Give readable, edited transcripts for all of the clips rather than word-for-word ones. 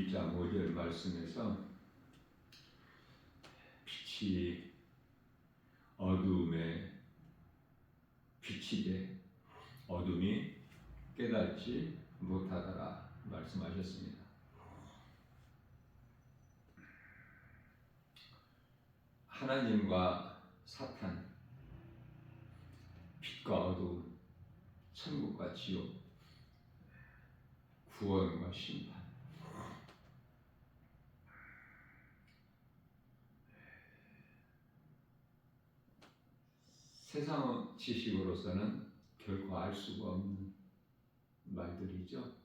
1장 5절 말씀에서 빛이 어둠에 비치되 어둠이 깨닫지 못하더라 말씀하셨습니다. 하나님과 사탄, 빛과 어둠, 천국과 지옥, 구원과 심판. 세상 지식으로서는 결코 알 수가 없는 말들이죠.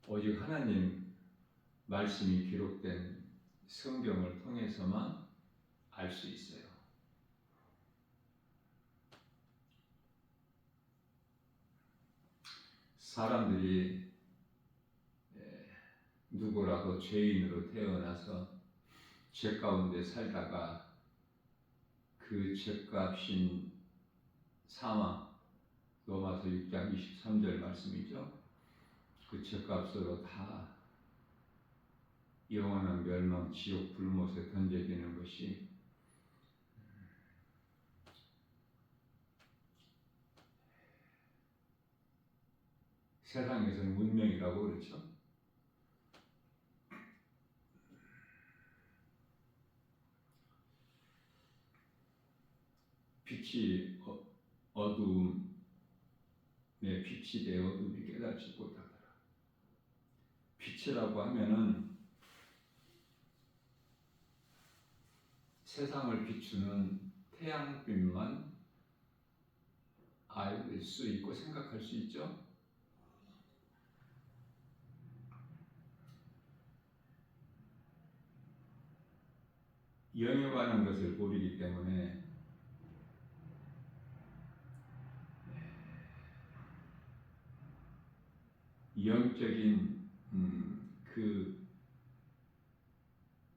오직 하나님 말씀이 기록된 성경을 통해서만 알 수 있어요. 사람들이 누구라도 죄인으로 태어나서 죄 가운데 살다가 그 죄값인 사망, 로마서 6장 23절 말씀이죠. 그 죄값으로 다 영원한 멸망, 지옥, 불못에 던져지는 것이 세상에서는 운명이라고 그렇죠. 빛이 어둠에 빛이 되 어둠이 깨닫지 못하더라. 빛이라고 하면은 세상을 비추는 태양빛만 알 수 있고 생각할 수 있죠. 영에 관한 것을 모르기 때문에 영적인 그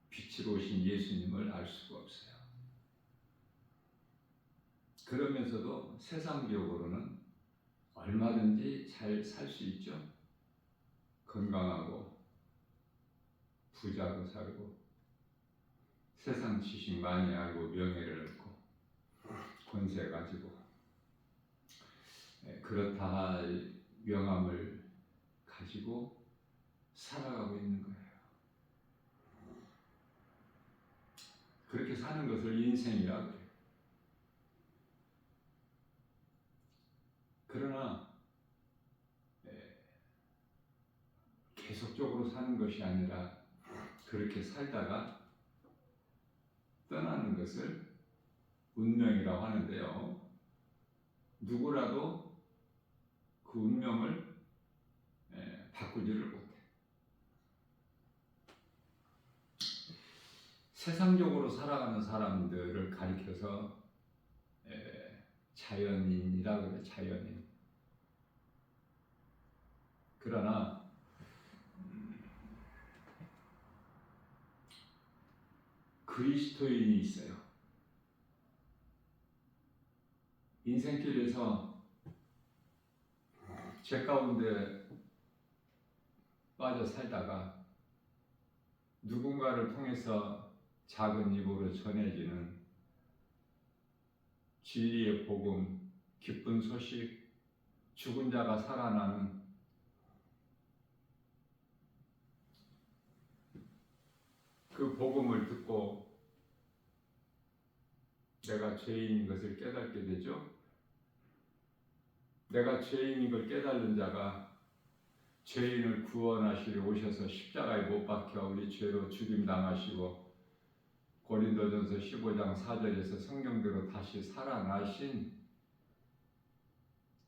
빛으로 오신 예수님을 알 수가 없어요. 그러면서도 세상적으로는 얼마든지 잘 살 수 있죠. 건강하고 부자로 살고 세상 지식 많이 알고 명예를 얻고 권세 가지고 그렇다 할 명함을 가지고 살아가고 있는 거예요. 그렇게 사는 것을 인생이라 그래요. 그러나 계속적으로 사는 것이 아니라 그렇게 살다가 떠나는 것을 운명이라고 하는데요. 누구라도 그 운명을 바꾸지를 못해. 세상적으로 살아가는 사람들을 가리켜서 자연인이라고 그래, 자연인. 그러나 그리스도인이 있어요. 인생길에서 죄 가운데 빠져 살다가 누군가를 통해서 작은 입으로 전해지는 진리의 복음, 기쁜 소식, 죽은 자가 살아나는 그 복음을 듣고 내가 죄인인 것을 깨닫게 되죠. 내가 죄인인 걸 깨달은 자가 죄인을 구원하시려 오셔서 십자가에 못 박혀 우리 죄로 죽임당하시고 고린도전서 15장 4절에서 성경대로 다시 살아나신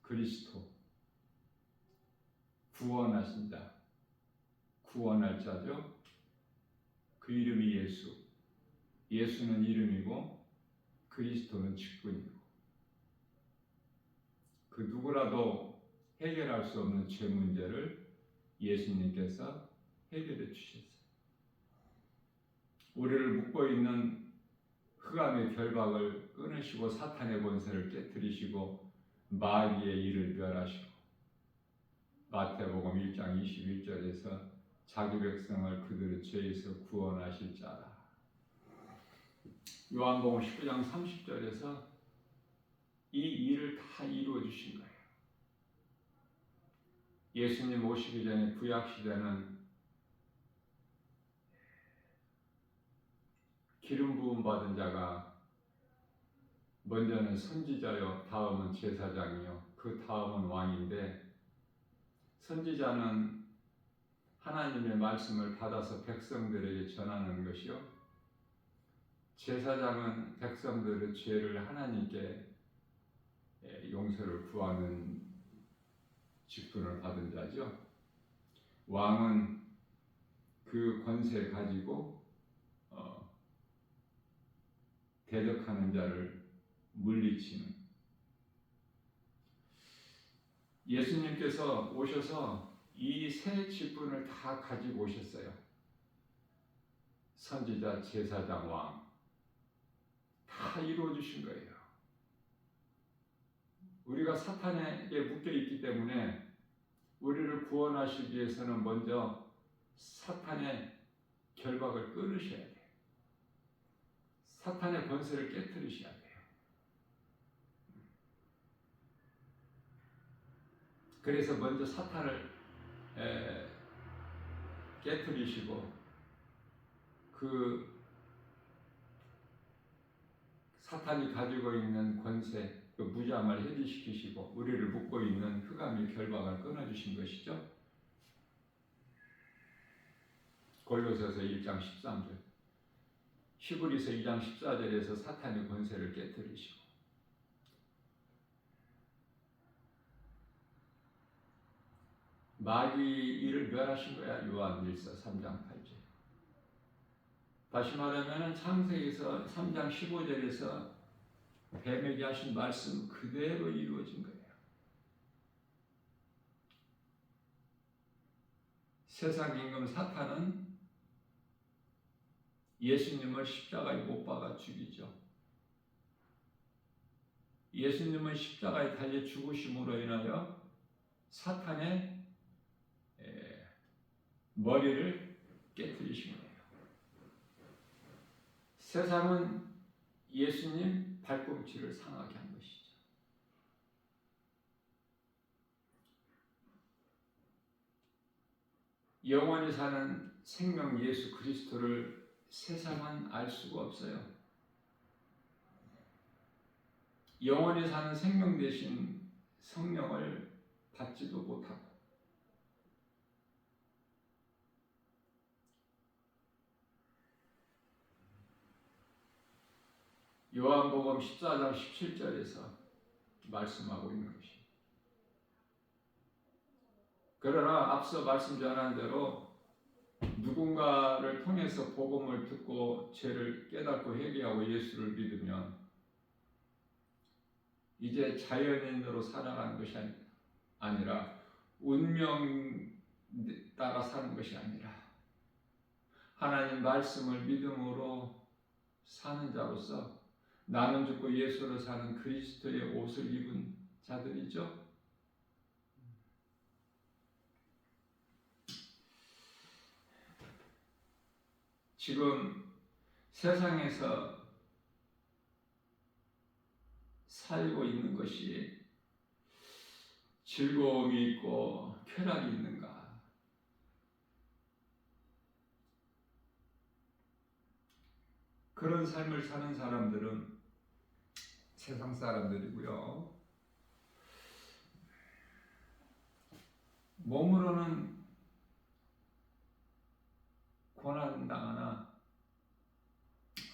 그리스도, 구원하신 자, 구원할 자죠. 그 이름이 예수. 예수는 이름이고 그리스도는 직분이고 그 누구라도 해결할 수 없는 죄 문제를 예수님께서 해결해 주셨어요. 우리를 묶고 있는 흑암의 결박을 끊으시고 사탄의 권세를 깨뜨리시고 마귀의 일을 멸하시고 마태복음 1장 21절에서 자기 백성을 그들의 죄에서 구원하실 자라. 요한복음 19장 30절에서 이 일을 다 이루어 주신 거예요. 예수님 오시기 전에 구약 시대는 기름 부음 받은 자가 먼저는 선지자요, 다음은 제사장이요, 그 다음은 왕인데, 선지자는 하나님의 말씀을 받아서 백성들에게 전하는 것이요, 제사장은 백성들의 죄를 하나님께 용서를 구하는 직분을 받은 자죠. 왕은 그 권세를 가지고 대적하는 자를 물리치는. 예수님께서 오셔서 이 세 직분을 다 가지고 오셨어요. 선지자, 제사장, 왕 다 이루어 주신 거예요. 우리가 사탄에게 묶여 있기 때문에 우리를 구원하시기 위해서는 먼저 사탄의 결박을 끊으셔야 돼요. 사탄의 권세를 깨뜨리셔야 돼요. 그래서 먼저 사탄을 깨뜨리시고 그 사탄이 가지고 있는 권세, 그 무장을 해지시키시고 우리를 묶고 있는 흑암의 결박을 끊어주신 것이죠. 골로새서 1장 13절, 히브리서 2장 14절에서 사탄의 권세를 깨뜨리시고, 마귀 일을 멸하신 거야. 요한일서 3장 8절. 다시 말하면 창세기에서 3장 15절에서 뱀에게 하신 말씀 그대로 이루어진 거예요. 세상 임금 사탄은 예수님을 십자가에 못 박아 죽이죠. 예수님은 십자가에 달려 죽으심으로 인하여 사탄의 머리를 깨뜨리신 거예요. 세상은 예수님 발꿈치를 상하게 한 것이죠. 영원히 사는 생명 예수 그리스도를 세상은 알 수가 없어요. 영원히 사는 생명 대신 성령을 받지도 못하고, 요한복음 14장 17절에서 말씀하고 있는 것입니다. 그러나 앞서 말씀 전한 대로 누군가를 통해서 복음을 듣고 죄를 깨닫고 회개하고 예수를 믿으면 이제 자연인으로 살아가는 것이 아니라 운명 따라 사는 것이 아니라 하나님 말씀을 믿음으로 사는 자로서 나는 죽고 예수로 사는 그리스도의 옷을 입은 자들이죠. 지금 세상에서 살고 있는 것이 즐거움이 있고 쾌락이 있는가? 그런 삶을 사는 사람들은 세상 사람들이고요. 몸으로는 고난당하나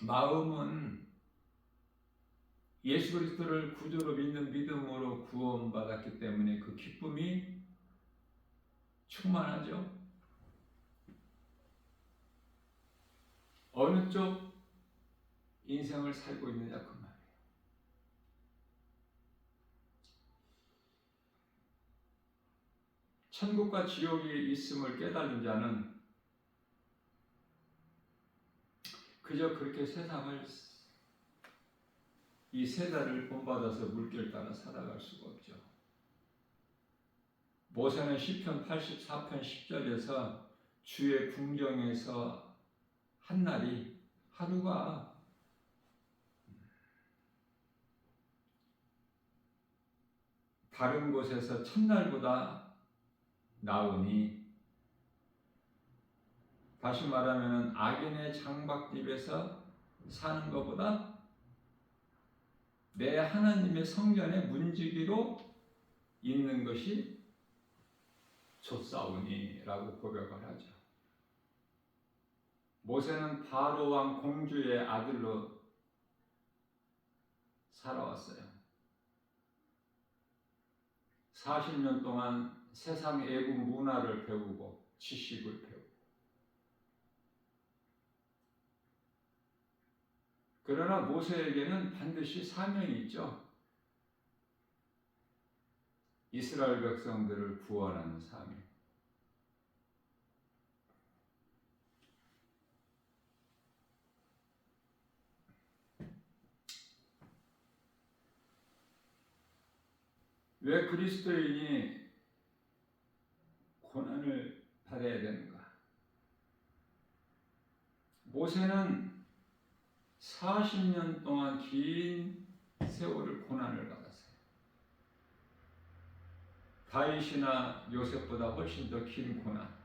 마음은 예수 그리스도를 구주로 믿는 믿음으로 구원받았기 때문에 그 기쁨이 충만하죠. 어느 쪽 인생을 살고 있느냐 그 말이에요. 천국과 지옥이 있음을 깨달은 자는 그저 그렇게 세상을 이 세대를 본받아서 물결 따라 살아갈 수가 없죠. 모세는 시편 84편 10절에서 주의 궁정에서 한 날이 하루가 다른 곳에서 첫날보다 나으니, 다시 말하면 악인의 장박집에서 사는 것보다 내 하나님의 성전에 문지기로 있는 것이 좋사오니라고 고백을 하죠. 모세는 바로 왕 공주의 아들로 살아왔어요. 40년 동안 세상 애국 문화를 배우고 지식을 배우고, 그러나 모세에게는 반드시 사명이 있죠. 이스라엘 백성들을 구원하는 사명. 왜 그리스도인이 고난을 받아야 되는가? 모세는 40년 동안 긴 세월을 고난을 받았어요. 다윗이나 요셉보다 훨씬 더 긴 고난.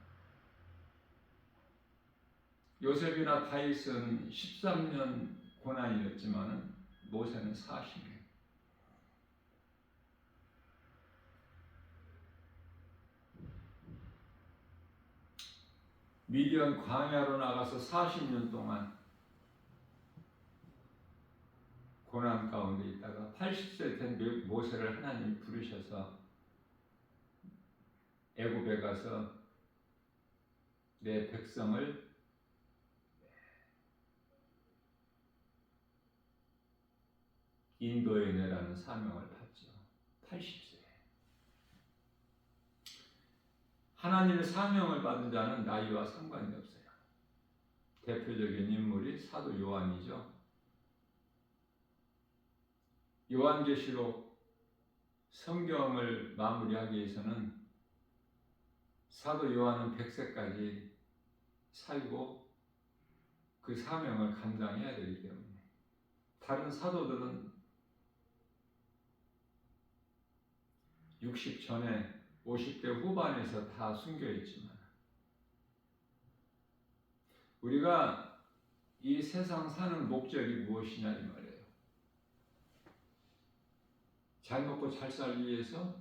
요셉이나 다윗은 13년 고난이었지만 모세는 40년. 미디안 광야로 나가서 40년 동안 고난 가운데 있다가 80세 된 모세를 하나님이 부르셔서 애굽에 가서 내 백성을 인도해 내라는 사명을 받죠. 80세. 하나님의 사명을 받은 자는 나이와 상관이 없어요. 대표적인 인물이 사도 요한이죠. 요한계시록 성경을 마무리하기 위해서는 사도 요한은 100세까지 살고 그 사명을 감당해야 되기 때문에, 다른 사도들은 60 전에 50대 후반에서 다 순교했지만, 우리가 이 세상 사는 목적이 무엇이냐 이 말이에요. 잘 먹고 잘 살기 위해서?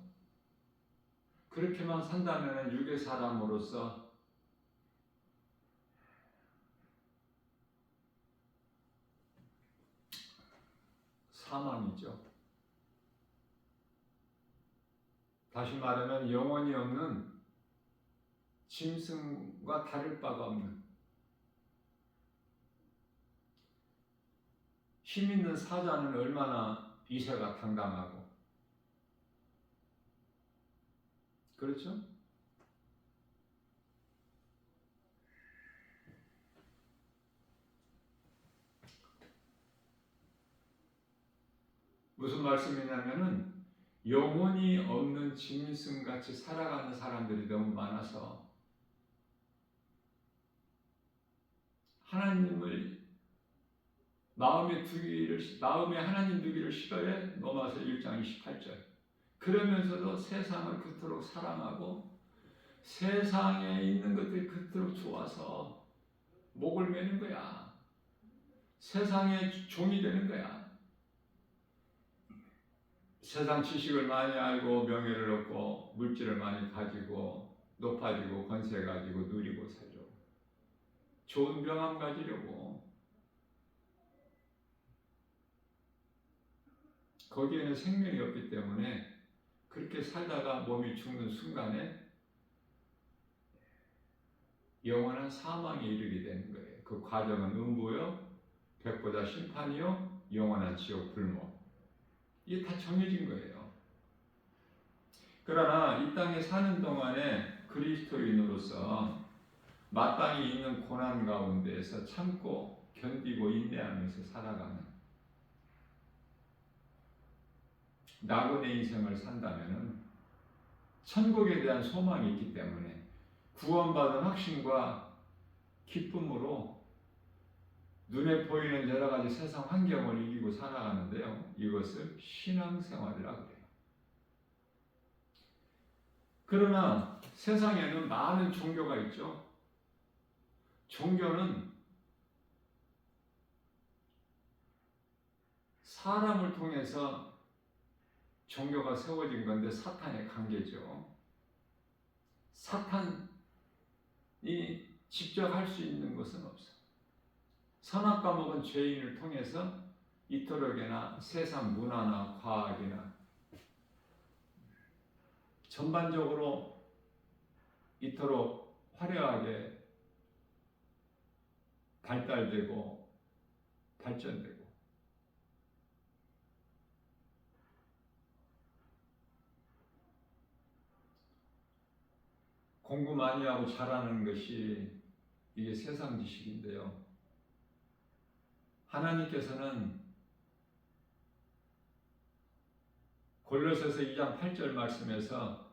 그렇게만 산다면 육의 사람으로서 사망이죠. 다시 말하면 영혼이 없는 짐승과 다를 바가 없는 힘 있는 사자는 얼마나 이세가 당당하고, 그렇죠? 무슨 말씀이냐면은 영혼이 없는 짐승같이 살아가는 사람들이 너무 많아서 하나님을 마음에 하나님 두기를 싫어해. 로마서 1장 28절. 그러면서도 세상을 그토록 사랑하고 세상에 있는 것들이 그토록 좋아서 목을 매는 거야. 세상의 종이 되는 거야. 세상 지식을 많이 알고 명예를 얻고 물질을 많이 가지고 높아지고 권세 가지고 누리고 살려고, 좋은 명함 가지려고. 거기에는 생명이 없기 때문에 그렇게 살다가 몸이 죽는 순간에 영원한 사망에 이르게 되는 거예요. 그 과정은 음부요, 백보다 심판이요, 영원한 지옥 불모. 이게 다 정해진 거예요. 그러나 이 땅에 사는 동안에 그리스도인으로서 마땅히 있는 고난 가운데에서 참고 견디고 인내하면서 살아가는 낙원의 인생을 산다면은 천국에 대한 소망이 있기 때문에 구원받은 확신과 기쁨으로 눈에 보이는 여러 가지 세상 환경을 이기고 살아가는데요. 이것을 신앙생활이라고 해요. 그러나 세상에는 많은 종교가 있죠. 종교는 사람을 통해서 종교가 세워진 건데 사탄의 관계죠. 사탄이 직접 할 수 있는 것은 없어. 선악과 먹은 죄인을 통해서 이토록이나 세상 문화나 과학이나 전반적으로 이토록 화려하게 발달되고 발전되고 공부 많이 하고 잘하는 것이 이게 세상 지식인데요. 하나님께서는 골로새서 2장 8절 말씀에서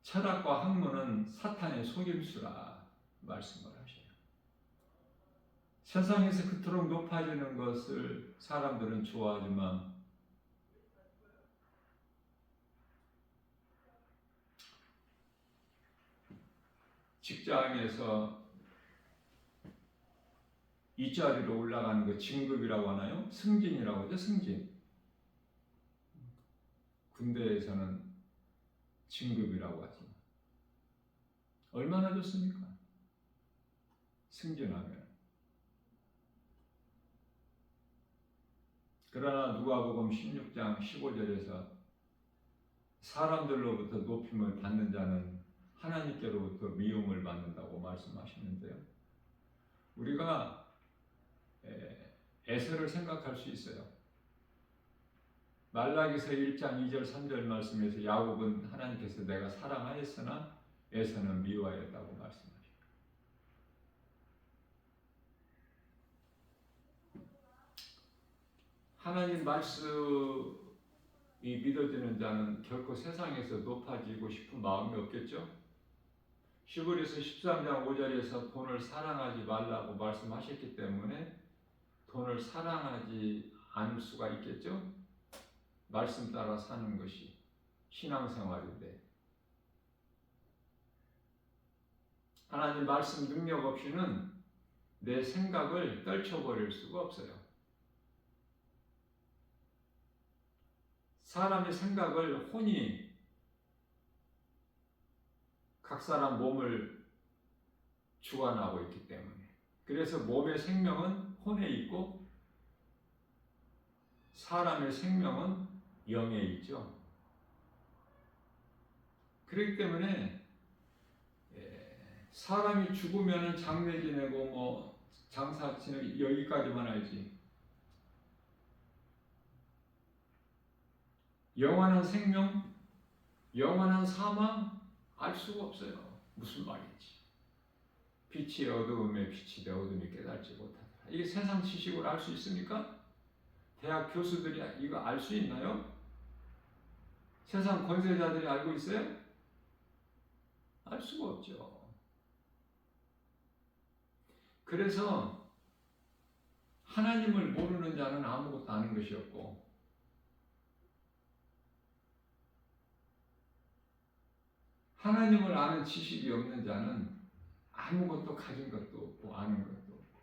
철학과 학문은 사탄의 속임수라 말씀을 하셔요. 세상에서 그토록 높아지는 것을 사람들은 좋아하지만 직장에서 이 자리로 올라가는 거 진급이라고 하나요? 승진이라고 하죠. 승진. 군대에서는 진급이라고 하죠. 얼마나 좋습니까? 승진하면. 그러나 누가복음 16장 15절에서 사람들로부터 높임을 받는 자는 하나님께로부터 미움을 받는다고 말씀하시는데요. 우리가 에서를 생각할 수 있어요. 말라기서 1장 2절 3절 말씀에서 야곱은 하나님께서 내가 사랑하였으나 에서는 미워하였다고 말씀하십니다. 하나님 말씀이 믿어지는 자는 결코 세상에서 높아지고 싶은 마음이 없겠죠? 히브리서 13장 5절에서 돈을 사랑하지 말라고 말씀하셨기 때문에 돈을 사랑하지 않을 수가 있겠죠? 말씀 따라 사는 것이 신앙생활인데 하나님 말씀 능력 없이는 내 생각을 떨쳐버릴 수가 없어요. 사람의 생각을 혼이 각 사람 몸을 주관하고 있기 때문에 그래서 몸의 생명은 혼에 있고 사람의 생명은 영에 있죠. 그렇기 때문에 사람이 죽으면 장례 지내고 뭐 장사 지내고 여기까지만 알지 영원한 생명, 영원한 사망 알 수가 없어요. 무슨 말인지. 빛이 어두움에 빛이 되 어둠이 깨닫지 못하더라. 이게 세상 지식으로 알 수 있습니까? 대학 교수들이 이거 알 수 있나요? 세상 권세자들이 알고 있어요? 알 수가 없죠. 그래서 하나님을 모르는 자는 아무것도 아는 것이 없고 하나님을 아는 지식이 없는 자는 아무것도 가진 것도 없고 아는 것도 없고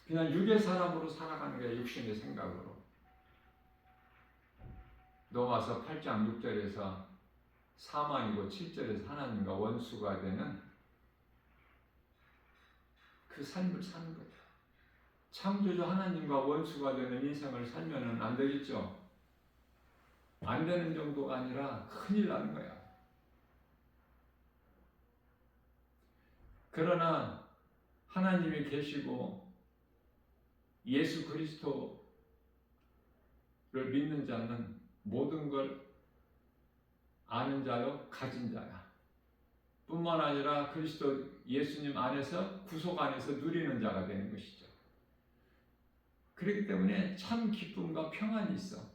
그냥 육의 사람으로 살아가는 게 육신의 생각으로 로마서 8장 6절에서 사망이고 7절에서 하나님과 원수가 되는 그 삶을 사는 거예요. 창조주 하나님과 원수가 되는 인생을 살면은 안 되겠죠? 안 되는 정도가 아니라 큰일 나는 거야. 그러나 하나님이 계시고 예수 그리스도를 믿는 자는 모든 걸 아는 자요, 가진 자야. 뿐만 아니라 그리스도 예수님 안에서 구속 안에서 누리는 자가 되는 것이죠. 그렇기 때문에 참 기쁨과 평안이 있어.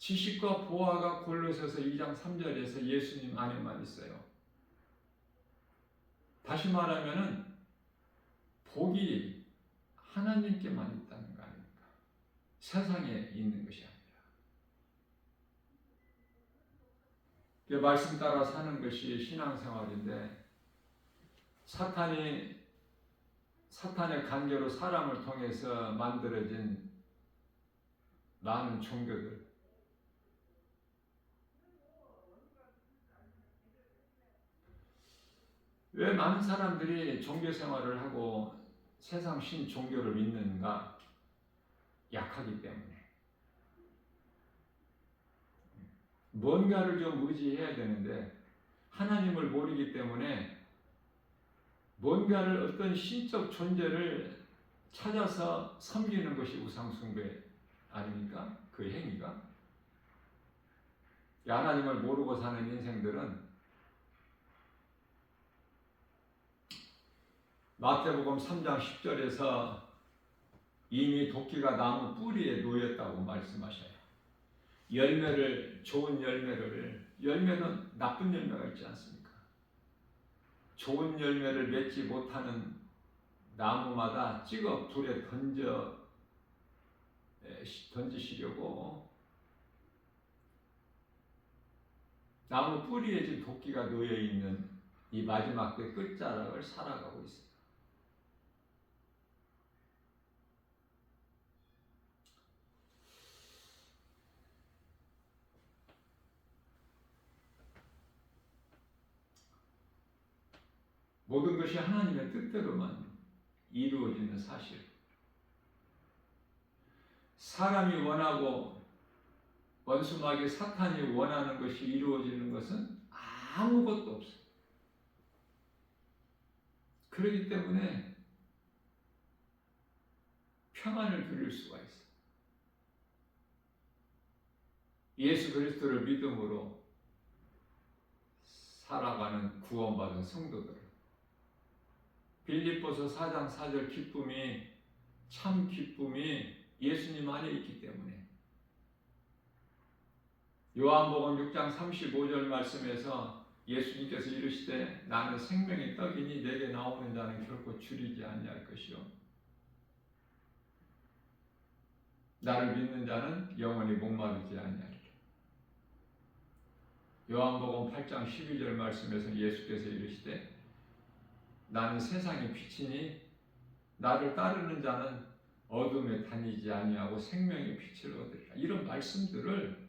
지식과 보화가 골로새서 2장 3절에서 예수님 안에만 있어요. 다시 말하면은 복이 하나님께만 있다는 거 아닙니까? 세상에 있는 것이 아니라. 말씀 따라 사는 것이 신앙생활인데 사탄의 관계로 사람을 통해서 만들어진 많은 종교들, 왜 많은 사람들이 종교 생활을 하고 세상 신 종교를 믿는가? 약하기 때문에. 뭔가를 좀 의지해야 되는데 하나님을 모르기 때문에 뭔가를 어떤 신적 존재를 찾아서 섬기는 것이 우상숭배 아닙니까? 그 행위가. 하나님을 모르고 사는 인생들은 마태복음 3장 10절에서 이미 도끼가 나무 뿌리에 놓였다고 말씀하셔요. 좋은 열매는 나쁜 열매가 있지 않습니까? 좋은 열매를 맺지 못하는 나무마다 찍어 불에 던지시려고 나무 뿌리에 지금 도끼가 놓여 있는 이 마지막 때 끝자락을 살아가고 있습니다. 모든 것이 하나님의 뜻대로만 이루어지는 사실. 사람이 원하고 원수마귀 사탄이 원하는 것이 이루어지는 것은 아무것도 없어요. 그렇기 때문에 평안을 누릴 수가 있어요. 예수 그리스도를 믿음으로 살아가는 구원받은 성도들. 빌립보서 4장 4절 참 기쁨이 예수님 안에 있기 때문에. 요한복음 6장 35절 말씀에서 예수님께서 이르시되 나는 생명의 떡이니 내게 나오는 자는 결코 줄이지 아니할 것이요 나를 믿는 자는 영원히 목마르지 아니하리라. 요한복음 8장 12절 말씀에서 예수께서 이르시되 나는 세상의 빛이니 나를 따르는 자는 어둠에 다니지 아니하고 생명의 빛을 얻으리라. 이런 말씀들을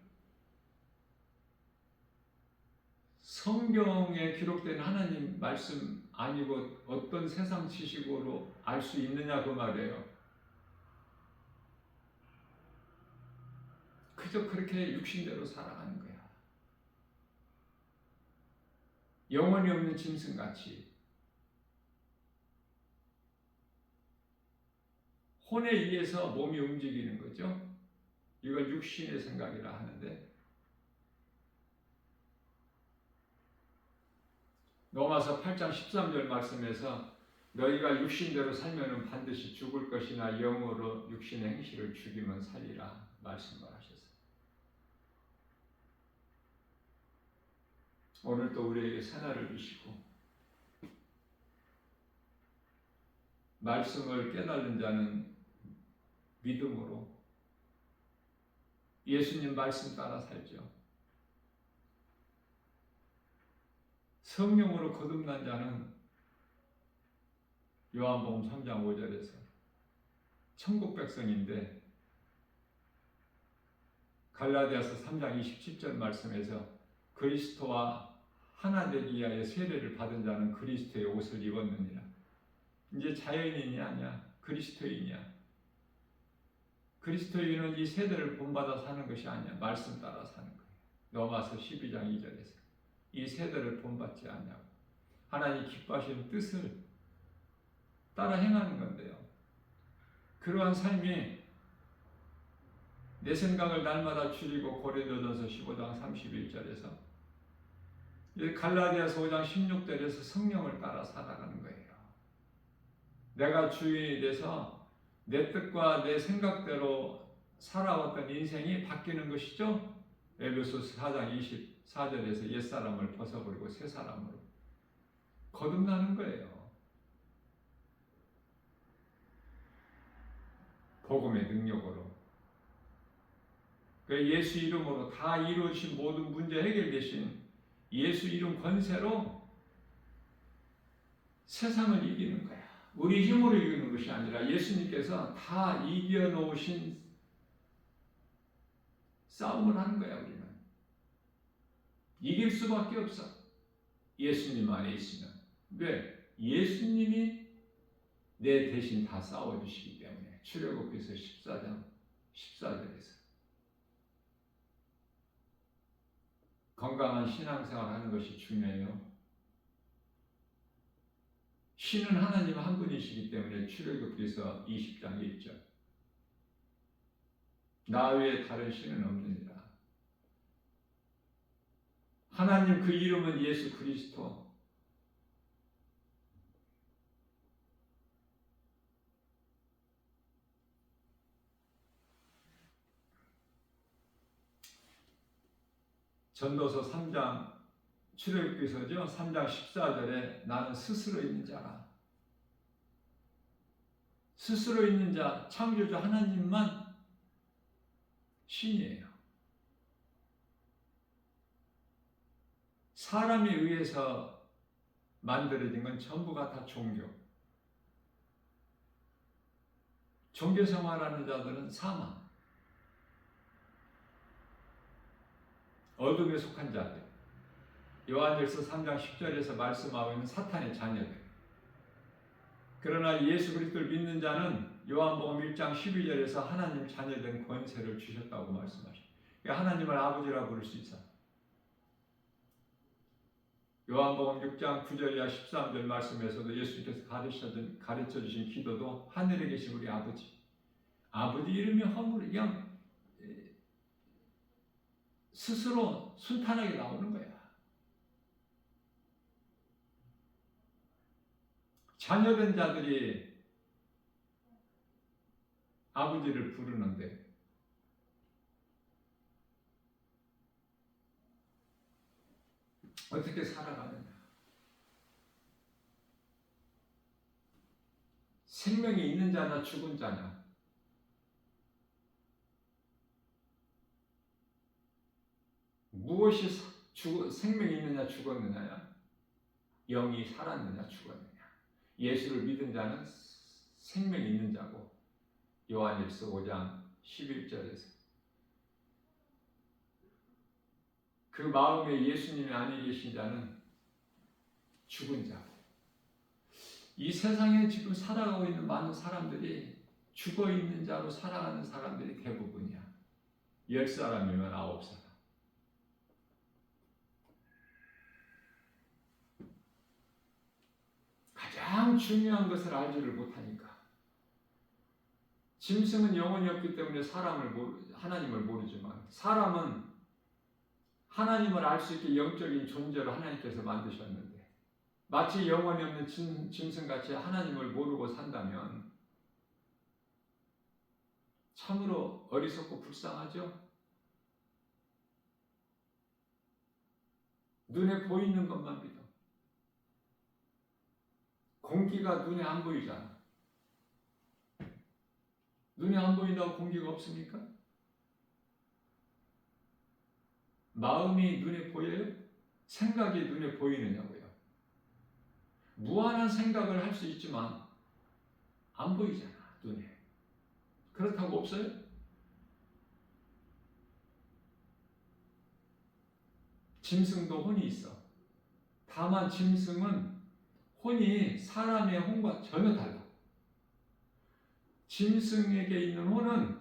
성경에 기록된 하나님 말씀 아니고 어떤 세상 지식으로 알 수 있느냐 그 말이에요. 그저 그렇게 육신대로 살아가는 거야. 영혼이 없는 짐승같이 혼에 의해서 몸이 움직이는 거죠. 이걸 육신의 생각이라 하는데 로마서 8장 13절 말씀에서 너희가 육신대로 살면 반드시 죽을 것이나 영으로 육신의 행실을 죽이면 살리라 말씀을 하셨어요. 오늘도 우리에게 새날을 주시고 말씀을 깨달은 자는 믿음으로 예수님 말씀 따라 살죠. 성령으로 거듭난 자는 요한복음 3장 5절에서 천국 백성인데 갈라디아서 3장 27절 말씀에서 그리스도와 하나 되기 위하여 세례를 받은 자는 그리스도의 옷을 입었느니라. 이제 자연인이 아니야. 그리스도인이야. 그리스도인은 이 세대를 본받아 사는 것이 아니야. 말씀 따라 사는 거예요. 로마서 12장 2절에서 이 세대를 본받지 않냐고 하나님 기뻐하시는 뜻을 따라 행하는 건데요. 그러한 삶이 내 생각을 날마다 줄이고 고린도전서 15장 31절에서 갈라디아서 5장 16절에서 성령을 따라 살아가는 거예요. 내가 주인이 돼서 내 뜻과 내 생각대로 살아왔던 인생이 바뀌는 것이죠. 에베소서 4장 24절에서 옛사람을 벗어버리고 새사람으로 거듭나는 거예요. 복음의 능력으로. 그 예수 이름으로 다 이루어진 모든 문제 해결되신 예수 이름 권세로 세상을 이기는 거야. 우리 힘으로 이기는 것이 아니라 예수님께서 다 이겨놓으신 싸움을 하는 거야. 우리는 이길 수밖에 없어. 예수님 안에 있으면. 왜? 예수님이 내 대신 다 싸워주시기 때문에. 출애굽기서 14장 14절에서 건강한 신앙생활 하는 것이 중요해요. 신은 하나님 한 분이시기 때문에 출애굽기서 20장 1절 나 외에 다른 신은 없느니라. 하나님 그 이름은 예수 그리스도. 전도서 3장 출애굽기서죠. 3장 14절에 나는 스스로 있는 자라. 스스로 있는 자, 창조주 하나님만 신이에요. 사람에 의해서 만들어진 건 전부가 다 종교. 종교 생활하는 자들은 사망. 어둠에 속한 자들. 요한일서 3장 10절에서 말씀하고 있는 사탄의 자녀들. 그러나 예수 그리스도를 믿는 자는 요한복음 1장 12절에서 하나님 자녀된 권세를 주셨다고 말씀하십니다. 하나님을 아버지라 부를 수 있어. 요한복음 6장 9절 이하 13절 말씀에서도 예수님께서 가르쳐 주신 기도도 하늘에 계신 우리 아버지. 아버지 이름이 허물이 그냥 스스로 순탄하게 나오는 거야. 자녀된 자들이 아버지를 부르는데 어떻게 살아가느냐? 생명이 있는 자냐 죽은 자냐? 무엇이 생명이 있느냐 죽었느냐야? 영이 살았느냐 죽었느냐? 예수를 믿은 자는 생명이 있는 자고 요한일서 5장 11절에서 그 마음에 예수님이 안에 계신 자는 죽은 자고 이 세상에 지금 살아가고 있는 많은 사람들이 죽어있는 자로 살아가는 사람들이 대부분이야. 10사람이면 9사람. 가장 중요한 것을 알지를 못하니까. 짐승은 영혼이 없기 때문에 하나님을 모르지만 사람은 하나님을 알 수 있게 영적인 존재로 하나님께서 만드셨는데 마치 영혼이 없는 짐승같이 하나님을 모르고 산다면 참으로 어리석고 불쌍하죠? 눈에 보이는 것만 믿어. 공기가 눈에 안 보이잖아. 눈에 안 보인다고 공기가 없습니까? 마음이 눈에 보여요? 생각이 눈에 보이느냐고요? 무한한 생각을 할 수 있지만 안 보이잖아, 눈에. 그렇다고 없어요? 짐승도 혼이 있어. 다만 짐승은 혼이 사람의 혼과 전혀 달라. 짐승에게 있는 혼은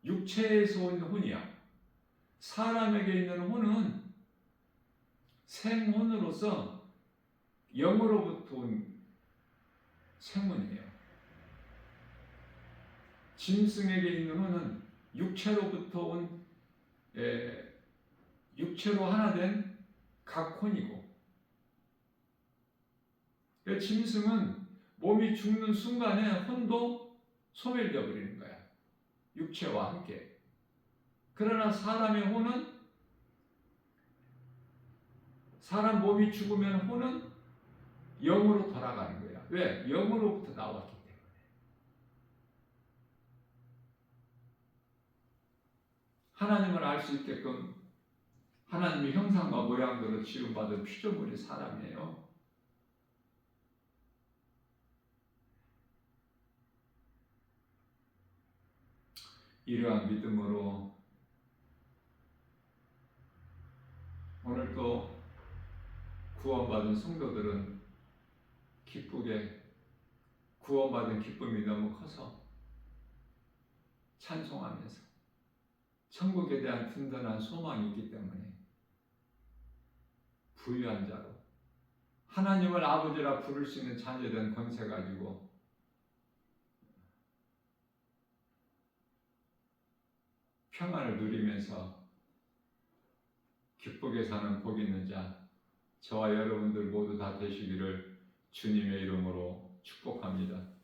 육체에서 온 혼이야. 사람에게 있는 혼은 생혼으로서 영으로부터 온 생혼이에요. 짐승에게 있는 혼은 육체로부터 온 육체로 하나 된 각혼이고 짐승은 몸이 죽는 순간에 혼도 소멸되어 버리는 거야. 육체와 함께. 그러나 사람의 혼은 사람 몸이 죽으면 혼은 영으로 돌아가는 거야. 왜? 영으로부터 나왔기 때문에. 하나님을 알 수 있게끔 하나님의 형상과 모양대로 지음받은 피조물이 사람이에요. 이러한 믿음으로 오늘 또 구원받은 성도들은 기쁘게 구원받은 기쁨이 너무 커서 찬송하면서 천국에 대한 든든한 소망이 있기 때문에 부유한 자로 하나님을 아버지라 부를 수 있는 자녀된 권세 가지고 평안을 누리면서 기쁘게 사는 복 있는 자 저와 여러분들 모두 다 되시기를 주님의 이름으로 축복합니다.